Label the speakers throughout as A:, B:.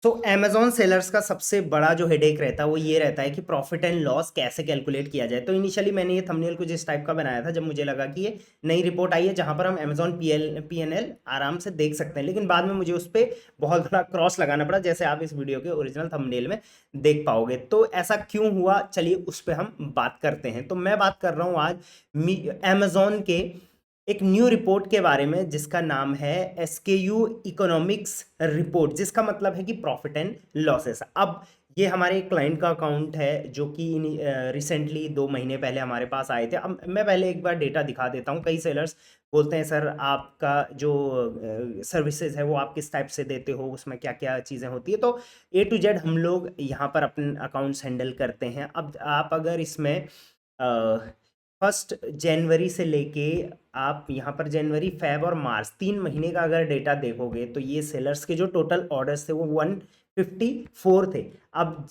A: तो Amazon sellers का सबसे बड़ा जो हेडेक रहता है वो ये रहता है कि प्रॉफिट एंड लॉस कैसे कैलकुलेट किया जाए। तो इनिशियली मैंने ये थंबनेल कुछ इस टाइप का बनाया था जब मुझे लगा कि ये नई रिपोर्ट आई है जहाँ पर हम अमेज़न पीएनएल आराम से देख सकते हैं, लेकिन बाद में मुझे उस पर बहुत बड़ा क्रॉस लगाना पड़ा, जैसे आप इस वीडियो के ओरिजिनल थंबनेल में देख पाओगे। तो ऐसा क्यों हुआ, चलिए उस पर हम बात करते हैं। तो मैं बात कर रहा हूँ आज अमेज़न के एक न्यू रिपोर्ट के बारे में जिसका नाम है एसकेयू इकोनॉमिक्स रिपोर्ट, जिसका मतलब है कि प्रॉफिट एंड लॉसेस। अब ये हमारे क्लाइंट का अकाउंट है जो कि रिसेंटली 2 महीने पहले हमारे पास आए थे। अब मैं पहले एक बार डेटा दिखा देता हूँ। कई सेलर्स बोलते हैं सर आपका जो सर्विसेज है वो आप किस टाइप से देते हो, उसमें क्या क्या चीज़ें होती है। तो A to Z हम लोग यहाँ पर अपने अकाउंट्स हैंडल करते हैं। अब आप अगर इसमें 1 जनवरी से लेके आप यहाँ पर जनवरी, फेब और मार्च 3 महीने का अगर डेटा देखोगे तो ये सेलर्स के जो टोटल ऑर्डर्स थे वो 154 थे। अब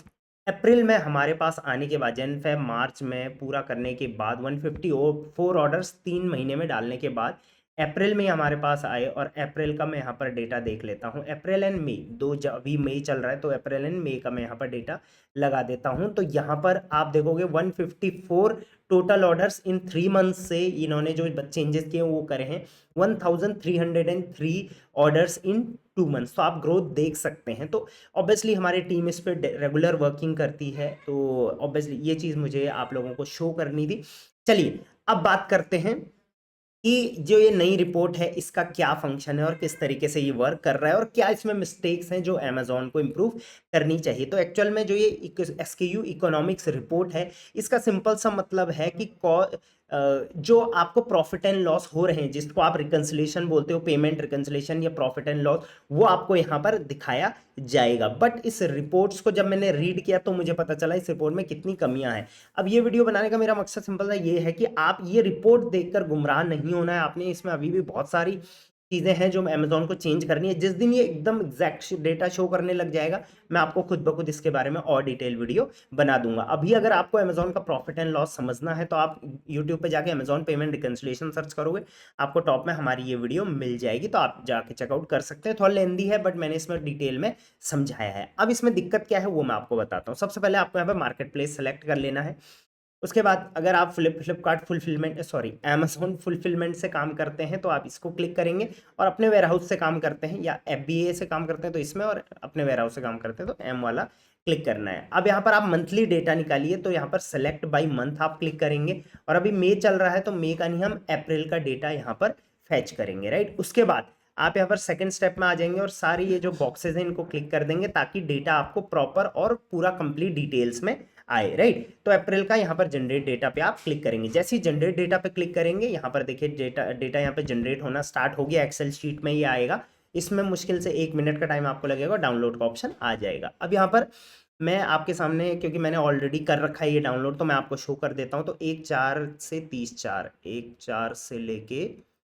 A: अप्रैल में हमारे पास आने के बाद, जन फेब मार्च में पूरा करने के बाद 154 ऑर्डर्स 3 महीने में डालने के बाद अप्रैल में हमारे पास आए। और अप्रैल का मैं यहाँ पर डेटा देख लेता हूँ। अप्रैल एंड मई दो, अभी मई चल रहा है तो अप्रैल एंड मई का मैं यहाँ पर डेटा लगा देता हूँ। तो यहाँ पर आप देखोगे 154 टोटल ऑर्डर्स इन 3 मंथ्स से इन्होंने जो चेंजेस किए वो करे हैं 1303 ऑर्डर्स इन 2 मंथ्स। तो आप ग्रोथ देख सकते हैं। तो ऑब्वियसली हमारी टीम इस पर रेगुलर वर्किंग करती है, तो ऑब्वियसली ये चीज़ मुझे आप लोगों को शो करनी थी। चलिए अब बात करते हैं कि जो ये नई रिपोर्ट है इसका क्या फंक्शन है और किस तरीके से ये वर्क कर रहा है और क्या इसमें मिस्टेक्स हैं जो अमेज़न को इम्प्रूव करनी चाहिए। तो एक्चुअल में जो ये एसकेयू इकोनॉमिक्स रिपोर्ट है इसका सिंपल सा मतलब है कि जो आपको प्रॉफिट एंड लॉस हो रहे हैं, जिसको आप रिकंसिलेशन बोलते हो, पेमेंट रिकंसिलेशन या प्रॉफिट एंड लॉस, वो आपको यहाँ पर दिखाया जाएगा। बट इस रिपोर्ट्स को जब मैंने रीड किया तो मुझे पता चला इस रिपोर्ट में कितनी कमियां हैं। अब ये वीडियो बनाने का मेरा मकसद सिंपल सा ये है कि आप ये रिपोर्ट देखकर गुमराह नहीं होना है। आपने इसमें अभी भी बहुत सारी चीज़ें हैं जो अमेज़न को चेंज करनी है। जिस दिन ये एकदम एग्जैक्ट डेटा शो करने लग जाएगा मैं आपको खुद ब खुद इसके बारे में और डिटेल वीडियो बना दूंगा। अभी अगर आपको अमेज़न का प्रॉफिट एंड लॉस समझना है तो आप यूट्यूब पे जाके अमेज़न पेमेंट रिकंसिलिएशन सर्च करोगे, आपको टॉप में हमारी ये वीडियो मिल जाएगी, तो आप जाके चेकआउट कर सकते हैं। थोड़ा लेंदी है बट मैंने इसमें डिटेल में समझाया है। अब इसमें दिक्कत क्या है वो मैं आपको बताता हूँ। सबसे पहले आपको यहाँ पे मार्केट प्लेस सेलेक्ट कर लेना है। उसके बाद अगर आप Flipkart fulfilment sorry Amazon fulfilment से काम करते हैं तो आप इसको क्लिक करेंगे, और अपने वेयरहाउस से काम करते हैं या FBA से काम करते हैं तो इसमें, और अपने वेयरहाउस से काम करते हैं तो M वाला क्लिक करना है। अब यहाँ पर आप मंथली डेटा निकालिए, तो यहाँ पर सेलेक्ट बाई मंथ आप क्लिक करेंगे, और अभी मई चल रहा है तो मई का नहीं, हम अप्रैल का डेटा यहाँ पर फैच करेंगे, राइट। उसके बाद आप यहाँ पर सेकंड स्टेप में आ जाएंगे और सारी ये जो बॉक्सेज हैं इनको क्लिक कर देंगे ताकि डेटा आपको प्रॉपर और पूरा कंप्लीट डिटेल्स में आए, राइट। तो अप्रैल का यहाँ पर जनरेट डेटा पे आप क्लिक करेंगे। जैसे ही जनरेट डेटा पे क्लिक करेंगे यहाँ पर देखिए डेटा यहाँ पे जनरेट होना स्टार्ट हो गया। एक्सेल शीट में ये आएगा। इसमें मुश्किल से 1 मिनट का टाइम आपको लगेगा, डाउनलोड का ऑप्शन आ जाएगा। अब यहाँ पर मैं आपके सामने, क्योंकि मैंने ऑलरेडी कर रखा है ये डाउनलोड, तो मैं आपको शो कर देता हूँ। तो 1/4 से लेके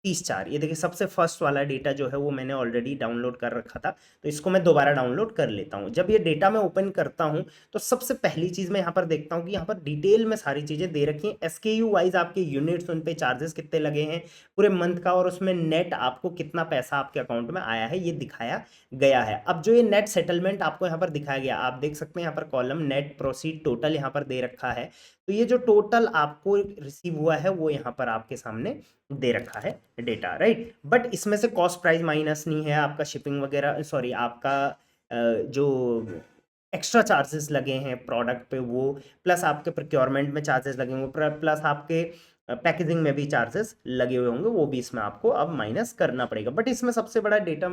A: 30/4, ये देखिए सबसे फर्स्ट वाला डेटा जो है वो मैंने ऑलरेडी डाउनलोड कर रखा था, तो इसको मैं दोबारा डाउनलोड कर लेता हूँ। जब ये डेटा मैं ओपन करता हूँ तो सबसे पहली चीज़ मैं यहाँ पर देखता हूँ कि यहाँ पर डिटेल में सारी चीज़ें दे रखी हैं। SKU वाइज आपके यूनिट्स, उन पे चार्जेस कितने लगे हैं पूरे मंथ का, और उसमें नेट आपको कितना पैसा आपके अकाउंट में आया है ये दिखाया गया है। अब जो ये नेट सेटलमेंट आपको यहाँ पर दिखाया गया, आप देख सकते हैं यहाँ पर कॉलम नेट प्रोसीड टोटल यहाँ पर दे रखा है। तो ये जो टोटल आपको रिसीव हुआ है वो यहाँ पर आपके सामने दे रखा है डेटा, राइट। बट इसमें से कॉस्ट प्राइस माइनस नहीं है, आपका शिपिंग वगैरह, सॉरी आपका जो एक्स्ट्रा चार्जेस लगे हैं प्रोडक्ट पे वो, प्लस आपके प्रोक्योरमेंट में चार्जेस लगे होंगे, प्लस आपके पैकेजिंग में भी चार्जेस लगे हुए होंगे, वो भी इसमें आपको अब माइनस करना पड़ेगा। बट इसमें सबसे बड़ा डेटा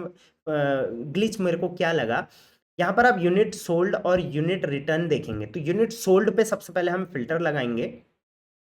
A: ग्लिच मेरे को क्या लगा, यहाँ पर आप यूनिट सोल्ड और यूनिट रिटर्न देखेंगे। तो यूनिट सोल्ड पे सबसे पहले हम फिल्टर लगाएंगे,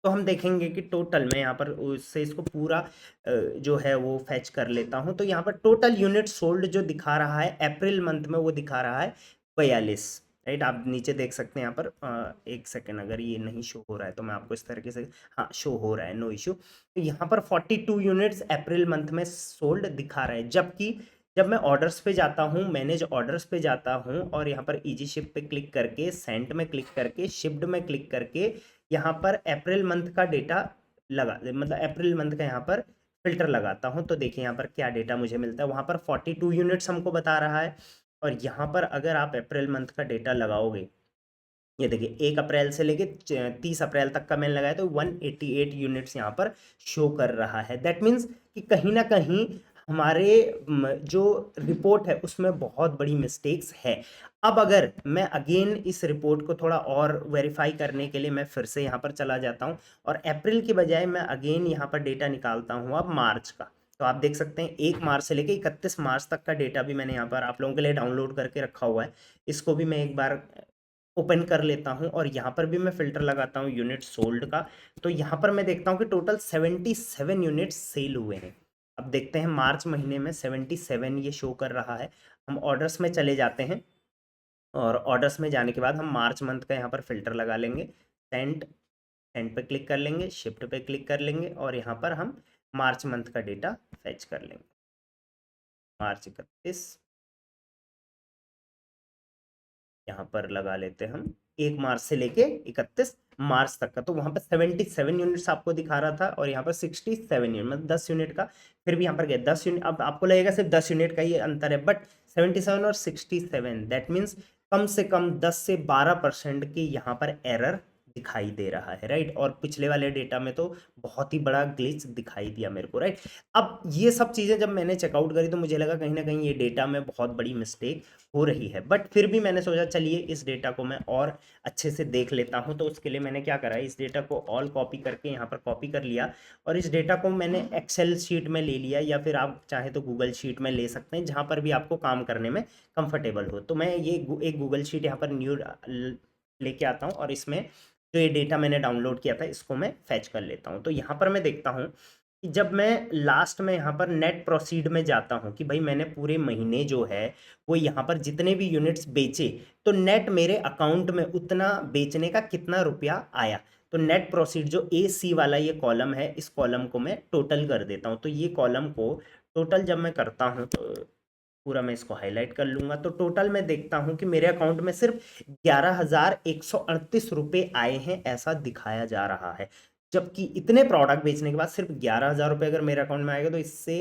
A: तो हम देखेंगे कि टोटल में यहाँ पर उससे इसको पूरा जो है वो फैच कर लेता हूँ। तो यहाँ पर टोटल यूनिट सोल्ड जो दिखा रहा है अप्रैल मंथ में वो दिखा रहा है 42, राइट। आप नीचे देख सकते हैं यहाँ पर 1 सेकेंड, अगर ये नहीं शो हो रहा है तो मैं आपको इस तरीके से, हाँ शो हो रहा है, नो इशू। तो यहाँ पर 42 यूनिट्स अप्रैल मंथ में सोल्ड दिखा रहा है। जबकि जब मैं ऑर्डर्स पे जाता हूँ, मैनेज ऑर्डर्स पे जाता हूँ, और यहाँ पर इजी शिप पे क्लिक करके, सेंट में क्लिक करके, शिप्ड में क्लिक करके यहाँ पर अप्रैल मंथ का डेटा लगा, मतलब अप्रैल मंथ का यहाँ पर फिल्टर लगाता हूँ, तो देखिए यहाँ पर क्या डेटा मुझे मिलता है। वहाँ पर 42 यूनिट्स हमको बता रहा है, और यहाँ पर अगर आप अप्रैल मंथ का डेटा लगाओगे, ये देखिए 1 अप्रैल से लेके 30 अप्रैल तक का मैंने लगाया तो 188 यूनिट्स यहाँ पर शो कर रहा है। दैट मीन्स कि कहीं ना कहीं हमारे जो रिपोर्ट है उसमें बहुत बड़ी मिस्टेक्स है। अब अगर मैं अगेन इस रिपोर्ट को थोड़ा और वेरीफाई करने के लिए मैं फिर से यहाँ पर चला जाता हूँ और अप्रैल की बजाय मैं अगेन यहाँ पर डेटा निकालता हूँ अब मार्च का। तो आप देख सकते हैं 1 मार्च से लेके 31 मार्च तक का डेटा भी मैंने यहाँ पर आप लोगों के लिए डाउनलोड करके रखा हुआ है। इसको भी मैं एक बार ओपन कर लेता हूं और यहाँ पर भी मैं फिल्टर लगाता हूँ यूनिट सोल्ड का। तो यहाँ पर मैं देखता हूँ कि टोटल 77 यूनिट्स सेल हुए हैं। अब देखते हैं मार्च महीने में 77 ये शो कर रहा है। हम ऑर्डर्स में चले जाते हैं और ऑर्डर्स में जाने के बाद हम मार्च मंथ का यहाँ पर फिल्टर लगा लेंगे। सेंड सेंड पे क्लिक कर लेंगे, शिफ्ट पे क्लिक कर लेंगे और यहाँ पर हम मार्च मंथ का डेटा फेच कर लेंगे। मार्च 31 यहाँ पर लगा लेते हैं हम 1 मार्च से लेके 31 मार्च तक का। तो वहां पर 77 यूनिट्स आपको दिखा रहा था और यहाँ पर 67 यूनिट, मतलब 10 यूनिट का फिर भी यहाँ पर गया 10 यूनिट। अब आपको लगेगा सिर्फ 10 यूनिट का ही अंतर है, बट 77 और 67 दैट मीन्स कम से कम 10 से 12% की यहाँ पर एरर दिखाई दे रहा है, राइट। और पिछले वाले डेटा में तो बहुत ही बड़ा ग्लिच दिखाई दिया मेरे को, राइट। अब ये सब चीज़ें जब मैंने चेकआउट करी तो मुझे लगा कहीं ना कहीं ये डेटा में बहुत बड़ी मिस्टेक हो रही है, बट फिर भी मैंने सोचा चलिए इस डेटा को मैं और अच्छे से देख लेता हूं। तो उसके लिए मैंने क्या करा, इस डेटा को ऑल कॉपी करके यहाँ पर कॉपी कर लिया और इस डेटा को मैंने एक्सेल शीट में ले लिया, या फिर आप चाहे तो गूगल शीट में ले सकते हैं, जहाँ पर भी आपको काम करने में कंफर्टेबल हो। तो मैं ये एक गूगल शीट यहाँ पर न्यू लेके आता हूँ और इसमें जो ये डेटा मैंने डाउनलोड किया था इसको मैं फैच कर लेता हूँ। तो यहाँ पर मैं देखता हूँ कि जब मैं लास्ट में यहाँ पर नेट प्रोसीड में जाता हूँ कि भाई मैंने पूरे महीने जो है वो यहाँ पर जितने भी यूनिट्स बेचे तो नेट मेरे अकाउंट में उतना बेचने का कितना रुपया आया। तो नेट प्रोसीड जो ए सी वाला ये कॉलम है, इस कॉलम को मैं टोटल कर देता हूँ। तो ये कॉलम को टोटल जब मैं करता हूँ तो पूरा मैं इसको हाईलाइट कर लूंगा। तो टोटल मैं देखता हूं कि मेरे अकाउंट में सिर्फ 11,138 रुपये आए हैं, ऐसा दिखाया जा रहा है। जबकि इतने प्रोडक्ट बेचने के बाद सिर्फ 11,000 रुपये अगर मेरे अकाउंट में आएगा तो इससे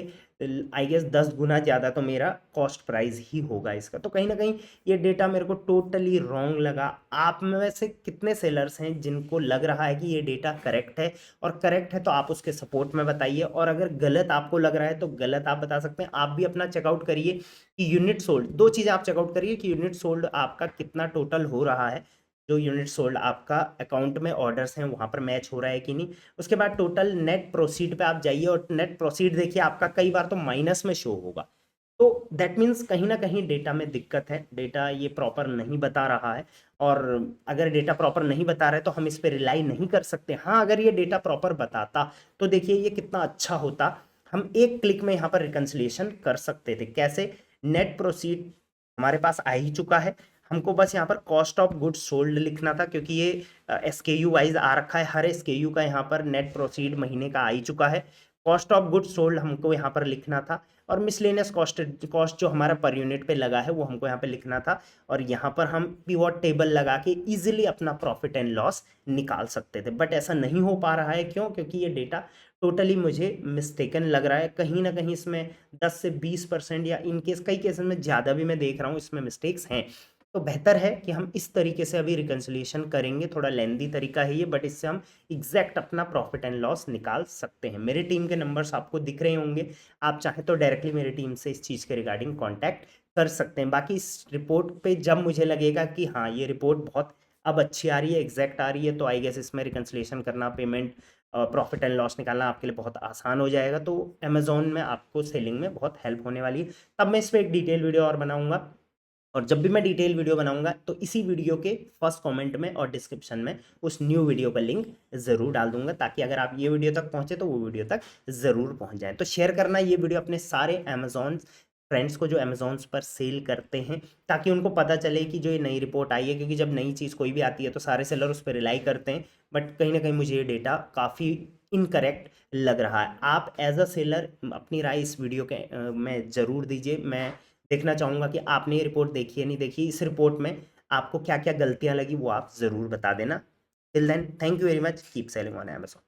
A: आई गेस 10 गुना ज़्यादा तो मेरा कॉस्ट प्राइस ही होगा इसका। तो कहीं ना कहीं ये डेटा मेरे को टोटली रॉन्ग लगा। आप में से कितने सेलर्स हैं जिनको लग रहा है कि ये डेटा करेक्ट है, और करेक्ट है तो आप उसके सपोर्ट में बताइए, और अगर गलत आपको लग रहा है तो गलत आप बता सकते हैं। आप भी अपना चेकआउट करिए कि यूनिट सोल्ड, दो चीज़ें आप चेकआउट करिए कि यूनिट सोल्ड आपका कितना टोटल हो रहा है, जो यूनिट सोल्ड आपका अकाउंट में ऑर्डर्स हैं वहाँ पर मैच हो रहा है कि नहीं। उसके बाद टोटल नेट प्रोसीड पे आप जाइए और नेट प्रोसीड देखिए आपका कई बार तो माइनस में शो होगा। तो दैट मीन्स कहीं ना कहीं डेटा में दिक्कत है, डेटा ये प्रॉपर नहीं बता रहा है। और अगर डेटा प्रॉपर नहीं बता रहा है तो हम इस पर रिलाई नहीं कर सकते। हाँ, अगर ये डेटा प्रॉपर बताता तो देखिए ये कितना अच्छा होता। हम एक क्लिक में यहाँ पर रिकन्सिलिएशन कर सकते थे। कैसे? नेट प्रोसीड हमारे पास आ ही चुका है, हमको बस यहाँ पर कॉस्ट ऑफ गुड्स सोल्ड लिखना था, क्योंकि ये एसकेयू वाइज आ रखा है, हर एसकेयू का यहाँ पर नेट प्रोसीड महीने का आ ही चुका है। कॉस्ट ऑफ गुड्स सोल्ड हमको यहाँ पर लिखना था, और मिसलेनियस कॉस्ट जो हमारा पर यूनिट पे लगा है वो हमको यहाँ पे लिखना था। और यहाँ पर हम पिवट टेबल लगा के इजीली अपना प्रॉफिट एंड लॉस निकाल सकते थे, बट ऐसा नहीं हो पा रहा है। क्यों? क्योंकि ये डेटा टोटली मुझे मिस्टेकन लग रहा है। कहीं ना कहीं इसमें 10 से 20% या इन केस कई केसेस में ज़्यादा भी मैं देख रहा हूँ इसमें मिस्टेक्स हैं। तो बेहतर है कि हम इस तरीके से अभी रिकन्सिलिएशन करेंगे। थोड़ा लेंदी तरीका है ये, बट इससे हम एग्जैक्ट अपना प्रॉफिट एंड लॉस निकाल सकते हैं। मेरे टीम के नंबर्स आपको दिख रहे होंगे, आप चाहें तो डायरेक्टली मेरी टीम से इस चीज़ के रिगार्डिंग कॉन्टैक्ट कर सकते हैं। बाकी इस रिपोर्ट पे जब मुझे लगेगा कि हाँ ये रिपोर्ट बहुत अब अच्छी आ रही है, एग्जैक्ट आ रही है, तो आई गेस इसमें रिकन्सिलिएशन करना, पेमेंट, प्रॉफिट एंड लॉस निकालना आपके लिए बहुत आसान हो जाएगा। तो अमेजोन में आपको सेलिंग में बहुत हेल्प होने वाली है। तब मैं इस पर एक डिटेल वीडियो और बनाऊंगा, और जब भी मैं डिटेल वीडियो बनाऊंगा तो इसी वीडियो के फर्स्ट कमेंट में और डिस्क्रिप्शन में उस न्यू वीडियो का लिंक ज़रूर डाल दूंगा, ताकि अगर आप ये वीडियो तक पहुंचे तो वो वीडियो तक ज़रूर पहुंच जाए। तो शेयर करना ये वीडियो अपने सारे अमेजोन फ्रेंड्स को जो अमेजोन्स पर सेल करते हैं, ताकि उनको पता चले कि जो ये नई रिपोर्ट आई है। क्योंकि जब नई चीज़ कोई भी आती है तो सारे सेलर उस पर रिलाई करते हैं, बट कहीं ना कहीं मुझे ये डेटा काफ़ी इनकरेक्ट लग रहा है। आप एज अ सेलर अपनी राय इस वीडियो के में ज़रूर दीजिए। मैं देखना चाहूँगा कि आपने ये रिपोर्ट देखी है नहीं देखी, इस रिपोर्ट में आपको क्या क्या गलतियाँ लगी वो आप ज़रूर बता देना। Till then, thank you very much, keep selling on Amazon.